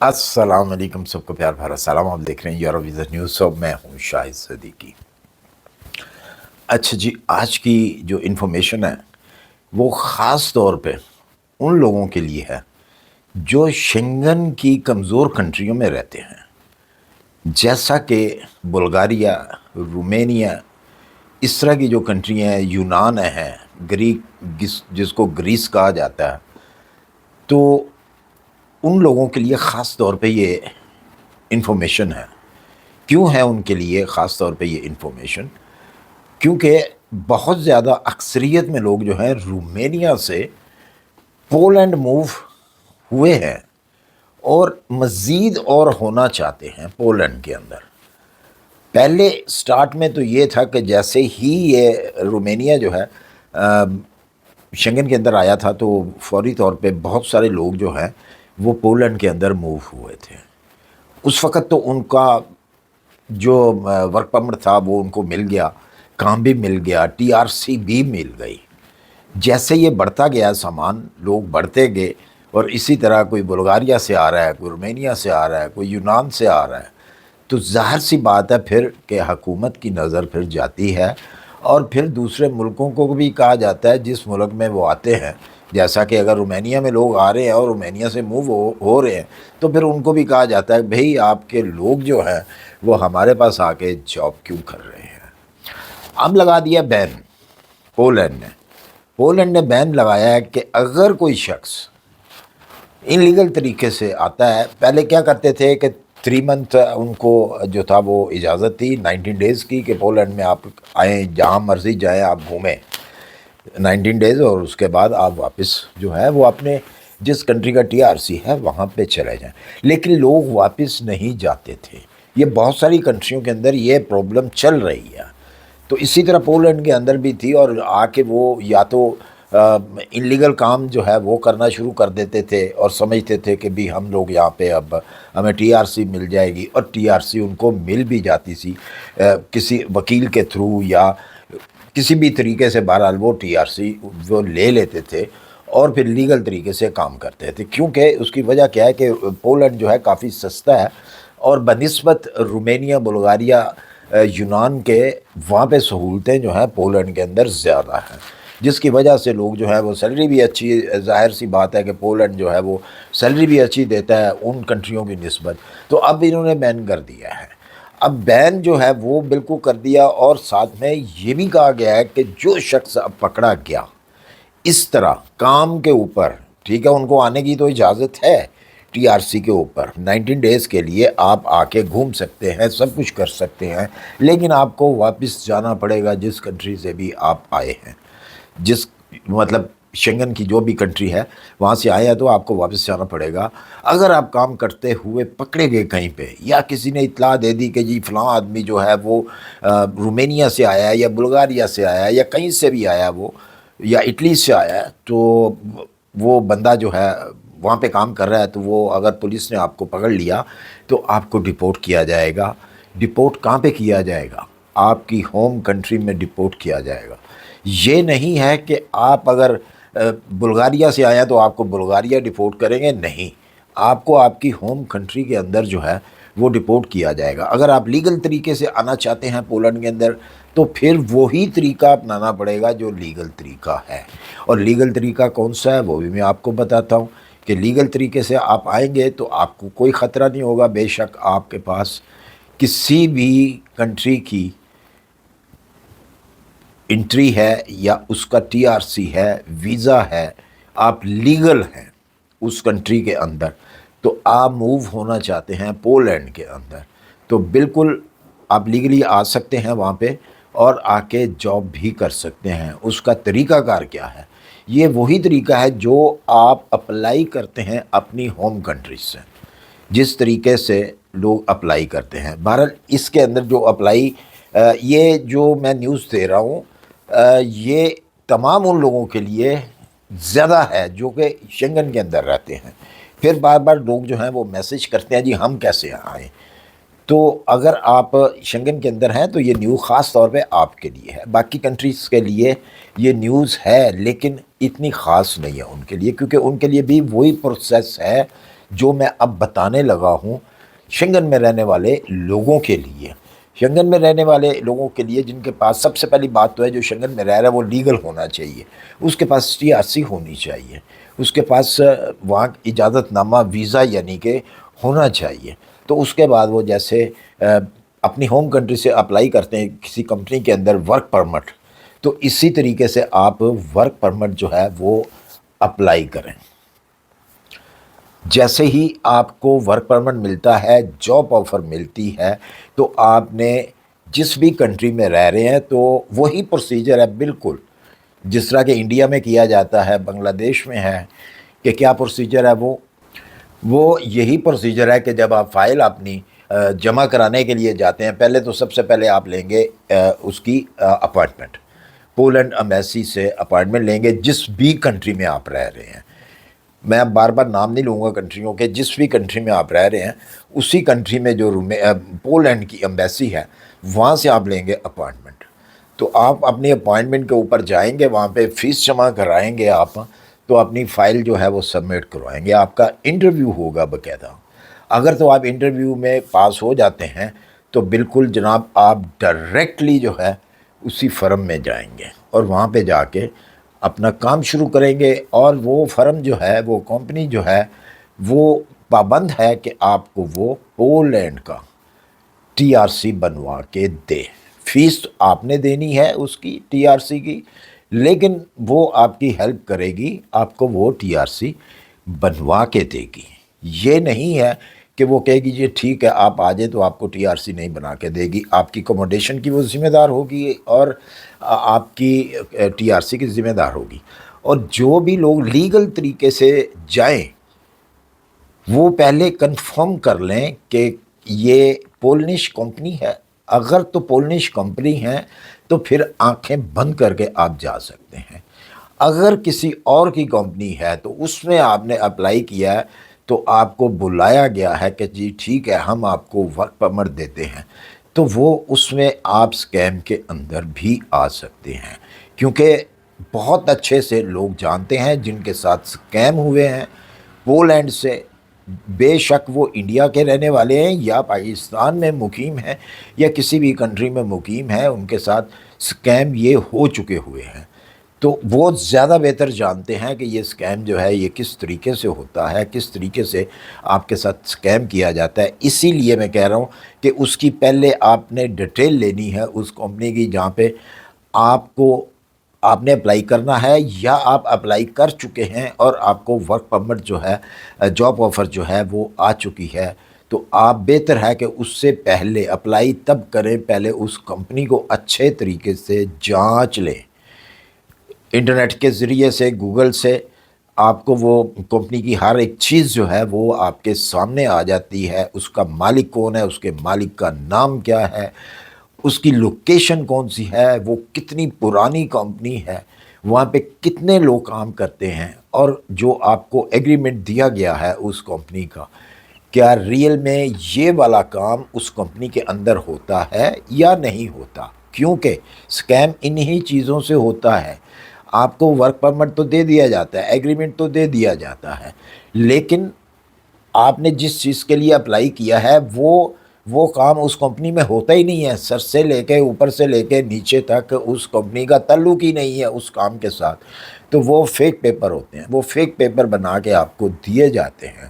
السلام علیکم، سب کو پیار بھرا سلام۔ آپ دیکھ رہے ہیں یورو ویزا نیوز سب، میں ہوں شاہد صدیقی۔ اچھا جی، آج کی جو انفارمیشن ہے وہ خاص طور پہ ان لوگوں کے لیے ہے جو شنگن کی کمزور کنٹریوں میں رہتے ہیں، جیسا کہ بلغاریہ، رومینیا، اس طرح کی جو کنٹری ہیں، یونان ہیں، گریک جس کو گریس کہا جاتا ہے، تو ان لوگوں کے لیے خاص طور پہ یہ انفارمیشن ہے۔ کیوں ہے ان کے لیے خاص طور پہ یہ انفارمیشن؟ کیونکہ بہت زیادہ اکثریت میں لوگ جو ہیں رومینیا سے پولینڈ موو ہوئے ہیں اور مزید اور ہونا چاہتے ہیں پولینڈ کے اندر۔ پہلے سٹارٹ میں تو یہ تھا کہ جیسے ہی یہ رومینیا جو ہے شنگن کے اندر آیا تھا تو فوری طور پہ بہت سارے لوگ جو ہیں وہ پولینڈ کے اندر موو ہوئے تھے۔ اس وقت تو ان کا جو ورک پرمٹ تھا وہ ان کو مل گیا، کام بھی مل گیا، ٹی آر سی بھی مل گئی۔ جیسے یہ بڑھتا گیا سامان، لوگ بڑھتے گئے، اور اسی طرح کوئی بلغاریہ سے آ رہا ہے، کوئی رومینیا سے آ رہا ہے، کوئی یونان سے آ رہا ہے، تو ظاہر سی بات ہے پھر کہ حکومت کی نظر پھر جاتی ہے، اور پھر دوسرے ملکوں کو بھی کہا جاتا ہے جس ملک میں وہ آتے ہیں، جیسا کہ اگر رومینیا میں لوگ آ رہے ہیں اور رومینیا سے موو ہو رہے ہیں تو پھر ان کو بھی کہا جاتا ہے بھئی آپ کے لوگ جو ہیں وہ ہمارے پاس آ کے جاب کیوں کر رہے ہیں۔ اب لگا دیا بین، پولینڈ نے بین لگایا ہے کہ اگر کوئی شخص انلیگل طریقے سے آتا ہے، پہلے کیا کرتے تھے کہ 3 منتھ ان کو جو تھا وہ اجازت تھی 19 ڈیز کی کہ پولینڈ میں آپ آئیں، جہاں مرضی جائیں آپ گھومیں 19 ڈیز، اور اس کے بعد آپ واپس جو ہے وہ اپنے جس کنٹری کا ٹی آر سی ہے وہاں پہ چلے جائیں۔ لیکن لوگ واپس نہیں جاتے تھے۔ یہ بہت ساری کنٹریوں کے اندر یہ پرابلم چل رہی ہے، تو اسی طرح پولینڈ کے اندر بھی تھی، اور آ کے وہ یا تو انلیگل کام جو ہے وہ کرنا شروع کر دیتے تھے اور سمجھتے تھے کہ بھی ہم لوگ یہاں پہ اب ہمیں ٹی آر سی مل جائے گی، اور ٹی آر سی ان کو مل بھی جاتی تھی کسی وکیل کے تھرو یا کسی بھی طریقے سے، بہرحال وہ ٹی آر سی وہ لے لیتے تھے اور پھر لیگل طریقے سے کام کرتے تھے۔ کیونکہ اس کی وجہ کیا ہے کہ پولینڈ جو ہے کافی سستا ہے، اور بنسبت رومینیا، بلغاریہ، یونان کے وہاں پہ سہولتیں جو ہیں پولینڈ کے اندر زیادہ ہیں، جس کی وجہ سے لوگ جو ہے وہ سیلری بھی اچھی، ظاہر سی بات ہے کہ پولینڈ جو ہے وہ سیلری بھی اچھی دیتا ہے ان کنٹریوں کی نسبت۔ تو اب انہوں نے بین کر دیا ہے، اب بین جو ہے وہ بالکل کر دیا، اور ساتھ میں یہ بھی کہا گیا ہے کہ جو شخص اب پکڑا گیا اس طرح کام کے اوپر، ٹھیک ہے، ان کو آنے کی تو اجازت ہے ٹی آر سی کے اوپر، 19 ڈیز کے لیے آپ آ کے گھوم سکتے ہیں، سب کچھ کر سکتے ہیں، لیکن آپ کو واپس جانا پڑے گا جس کنٹری سے بھی آپ آئے ہیں، جس مطلب شنگن کی جو بھی کنٹری ہے وہاں سے آئے ہیں تو آپ کو واپس جانا پڑے گا۔ اگر آپ کام کرتے ہوئے پکڑے گئے کہیں پہ، یا کسی نے اطلاع دے دی کہ جی فلاں آدمی جو ہے وہ رومینیا سے آیا ہے یا بلغاریہ سے آیا ہے یا کہیں سے بھی آیا ہے، وہ یا اٹلی سے آیا ہے، تو وہ بندہ جو ہے وہاں پہ کام کر رہا ہے، تو وہ اگر پولیس نے آپ کو پکڑ لیا تو آپ کو ڈپورٹ کیا جائے گا۔ ڈپورٹ کہاں پہ کیا جائے گا؟ آپ کی ہوم کنٹری میں ڈپورٹ کیا جائے گا۔ یہ نہیں ہے کہ آپ اگر بلغاریہ سے آیا تو آپ کو بلغاریہ ڈپورٹ کریں گے، نہیں، آپ کو آپ کی ہوم کنٹری کے اندر جو ہے وہ ڈپورٹ کیا جائے گا۔ اگر آپ لیگل طریقے سے آنا چاہتے ہیں پولینڈ کے اندر تو پھر وہی طریقہ اپنانا پڑے گا جو لیگل طریقہ ہے، اور لیگل طریقہ کون سا ہے وہ بھی میں آپ کو بتاتا ہوں کہ لیگل طریقے سے آپ آئیں گے تو آپ کو کوئی خطرہ نہیں ہوگا، بے شک آپ کے پاس کسی بھی کنٹری کی انٹری ہے یا اس کا ٹی آر سی ہے، ویزا ہے، آپ لیگل ہیں اس کنٹری کے اندر، تو آپ موو ہونا چاہتے ہیں پولینڈ کے اندر تو بالکل آپ لیگلی آ سکتے ہیں وہاں پہ، اور آ کے جاب بھی کر سکتے ہیں۔ اس کا طریقہ کار کیا ہے؟ یہ وہی طریقہ ہے جو آپ اپلائی کرتے ہیں اپنی ہوم کنٹری سے، جس طریقے سے لوگ اپلائی کرتے ہیں۔ بہرحال اس کے اندر جو اپلائی، یہ جو میں نیوز دے رہا ہوں یہ تمام ان لوگوں کے لیے زیادہ ہے جو کہ شنگن کے اندر رہتے ہیں۔ پھر بار بار لوگ جو ہیں وہ میسج کرتے ہیں جی ہم کیسے آئیں، تو اگر آپ شنگن کے اندر ہیں تو یہ نیوز خاص طور پہ آپ کے لیے ہے۔ باقی کنٹریز کے لیے یہ نیوز ہے لیکن اتنی خاص نہیں ہے ان کے لیے، کیونکہ ان کے لیے بھی وہی پروسیس ہے جو میں اب بتانے لگا ہوں شنگن میں رہنے والے لوگوں کے لیے، شنگن میں رہنے والے لوگوں کے لیے جن کے پاس سب سے پہلی بات تو ہے جو شنگن میں رہ رہا ہے وہ لیگل ہونا چاہیے، اس کے پاس TRC ہونی چاہیے، اس کے پاس وہاں اجازت نامہ ویزا یعنی کہ ہونا چاہیے۔ تو اس کے بعد وہ جیسے اپنی ہوم کنٹری سے اپلائی کرتے ہیں کسی کمپنی کے اندر ورک پرمٹ، تو اسی طریقے سے آپ ورک پرمٹ جو ہے وہ اپلائی کریں۔ جیسے ہی آپ کو ورک پرمٹ ملتا ہے، جاب آفر ملتی ہے، تو آپ نے جس بھی کنٹری میں رہ رہے ہیں تو وہی پروسیجر ہے بالکل جس طرح کہ انڈیا میں کیا جاتا ہے، بنگلہ دیش میں ہے کہ کیا پروسیجر ہے، وہ یہی پروسیجر ہے کہ جب آپ فائل اپنی جمع کرانے کے لیے جاتے ہیں، پہلے تو سب سے پہلے آپ لیں گے اس کی اپائنٹمنٹ، پولینڈ ایمبیسی سے اپائنٹمنٹ لیں گے جس بھی کنٹری میں آپ رہ رہے ہیں۔ میں اب بار بار نام نہیں لوں گا کنٹریوں کے، جس بھی کنٹری میں آپ رہ رہے ہیں اسی کنٹری میں جو پولینڈ کی ایمبیسی ہے وہاں سے آپ لیں گے اپائنٹمنٹ۔ تو آپ اپنی اپائنٹمنٹ کے اوپر جائیں گے، وہاں پہ فیس جمع کرائیں گے آپ، تو اپنی فائل جو ہے وہ سبمٹ کروائیں گے، آپ کا انٹرویو ہوگا باقاعدہ۔ اگر تو آپ انٹرویو میں پاس ہو جاتے ہیں تو بالکل جناب آپ ڈائریکٹلی جو ہے اسی فرم میں جائیں گے اور وہاں پہ جا کے اپنا کام شروع کریں گے، اور وہ فرم جو ہے، وہ کمپنی جو ہے وہ پابند ہے کہ آپ کو وہ پولینڈ کا TRC بنوا کے دے۔ فیس آپ نے دینی ہے اس کی TRC کی، لیکن وہ آپ کی ہیلپ کرے گی، آپ کو وہ TRC بنوا کے دے گی۔ یہ نہیں ہے کہ وہ کہے گی جی ٹھیک ہے آپ آ جائیں، تو آپ کو TRC نہیں بنا کے دے گی، آپ کی اکوموڈیشن کی وہ ذمہ دار ہوگی اور آپ کی TRC کی ذمہ دار ہوگی۔ اور جو بھی لوگ لیگل طریقے سے جائیں وہ پہلے کنفرم کر لیں کہ یہ پولنش کمپنی ہے، اگر تو پولنش کمپنی ہے تو پھر آنکھیں بند کر کے آپ جا سکتے ہیں۔ اگر کسی اور کی کمپنی ہے تو اس میں آپ نے اپلائی کیا ہے تو آپ کو بلایا گیا ہے کہ جی ٹھیک ہے ہم آپ کو ورک پرمٹ دیتے ہیں، تو وہ اس میں آپ سکیم کے اندر بھی آ سکتے ہیں، کیونکہ بہت اچھے سے لوگ جانتے ہیں جن کے ساتھ سکیم ہوئے ہیں پولینڈ سے، بے شک وہ انڈیا کے رہنے والے ہیں یا پاکستان میں مقیم ہیں یا کسی بھی کنٹری میں مقیم ہیں، ان کے ساتھ سکیم یہ ہو چکے ہوئے ہیں، تو وہ زیادہ بہتر جانتے ہیں کہ یہ سکیم جو ہے یہ کس طریقے سے ہوتا ہے، کس طریقے سے آپ کے ساتھ سکیم کیا جاتا ہے۔ اسی لیے میں کہہ رہا ہوں کہ اس کی پہلے آپ نے ڈیٹیل لینی ہے اس کمپنی کی جہاں پہ آپ نے اپلائی کرنا ہے یا آپ اپلائی کر چکے ہیں اور آپ کو ورک پرمٹ جو ہے، جاب آفر جو ہے وہ آ چکی ہے، تو آپ بہتر ہے کہ اس سے پہلے اپلائی تب کریں، پہلے اس کمپنی کو اچھے طریقے سے جانچ لیں، انٹرنیٹ کے ذریعے سے، گوگل سے آپ کو وہ کمپنی کی ہر ایک چیز جو ہے وہ آپ کے سامنے آ جاتی ہے، اس کا مالک کون ہے، اس کے مالک کا نام کیا ہے، اس کی لوکیشن کون سی ہے، وہ کتنی پرانی کمپنی ہے، وہاں پہ کتنے لوگ کام کرتے ہیں، اور جو آپ کو ایگریمنٹ دیا گیا ہے اس کمپنی کا، کیا ریئل میں یہ والا کام اس کمپنی کے اندر ہوتا ہے یا نہیں ہوتا، کیونکہ سکیم انہی چیزوں سے ہوتا ہے۔ آپ کو ورک پرمٹ تو دے دیا جاتا ہے، ایگریمنٹ تو دے دیا جاتا ہے، لیکن آپ نے جس چیز کے لیے اپلائی کیا ہے وہ کام اس کمپنی میں ہوتا ہی نہیں ہے، سر سے لے کے اوپر سے لے کے نیچے تک اس کمپنی کا تعلق ہی نہیں ہے اس کام کے ساتھ، تو وہ فیک پیپر ہوتے ہیں، وہ فیک پیپر بنا کے آپ کو دیے جاتے ہیں،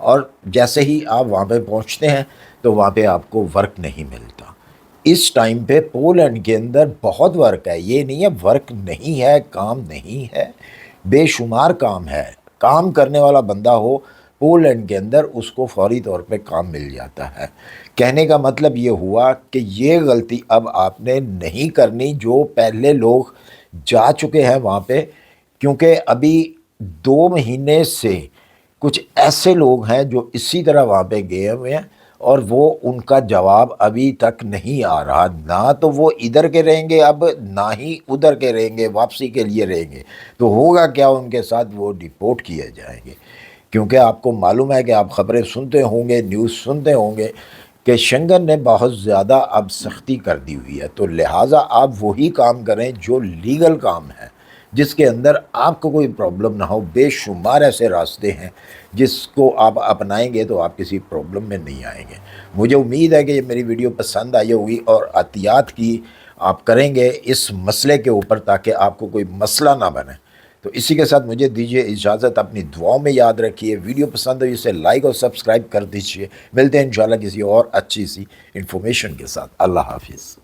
اور جیسے ہی آپ وہاں پہ پہنچتے ہیں تو وہاں پہ آپ کو ورک نہیں ملتا۔ اس ٹائم پہ پولینڈ کے اندر بہت ورک ہے، یہ نہیں ہے ورک نہیں ہے، کام نہیں ہے، بے شمار کام ہے، کام کرنے والا بندہ ہو پولینڈ کے اندر اس کو فوری طور پہ کام مل جاتا ہے۔ کہنے کا مطلب یہ ہوا کہ یہ غلطی اب آپ نے نہیں کرنی جو پہلے لوگ جا چکے ہیں وہاں پہ، کیونکہ ابھی 2 مہینے سے کچھ ایسے لوگ ہیں جو اسی طرح وہاں پہ گئے ہوئے ہیں اور وہ ان کا جواب ابھی تک نہیں آ رہا، نہ تو وہ ادھر کے رہیں گے اب، نہ ہی ادھر کے رہیں گے، واپسی کے لیے رہیں گے، تو ہوگا کیا ان کے ساتھ، وہ ڈیپورٹ کیے جائیں گے، کیونکہ آپ کو معلوم ہے کہ آپ خبریں سنتے ہوں گے، نیوز سنتے ہوں گے کہ شنگن نے بہت زیادہ اب سختی کر دی ہوئی ہے، تو لہٰذا آپ وہی کام کریں جو لیگل کام ہے، جس کے اندر آپ کو کوئی پرابلم نہ ہو. بے شمار ایسے راستے ہیں جس کو آپ اپنائیں گے تو آپ کسی پرابلم میں نہیں آئیں گے. مجھے امید ہے کہ یہ میری ویڈیو پسند آئی ہوگی اور احتیاط کی آپ کریں گے اس مسئلے کے اوپر تاکہ آپ کو کوئی مسئلہ نہ بنے. تو اسی کے ساتھ مجھے دیجیے اجازت. اپنی دعاؤں میں یاد رکھیے. ویڈیو پسند ہوئی اسے لائک اور سبسکرائب کر دیجیے. ملتے ہیں انشاءاللہ کسی اور اچھی سی انفارمیشن کے ساتھ. اللہ حافظ.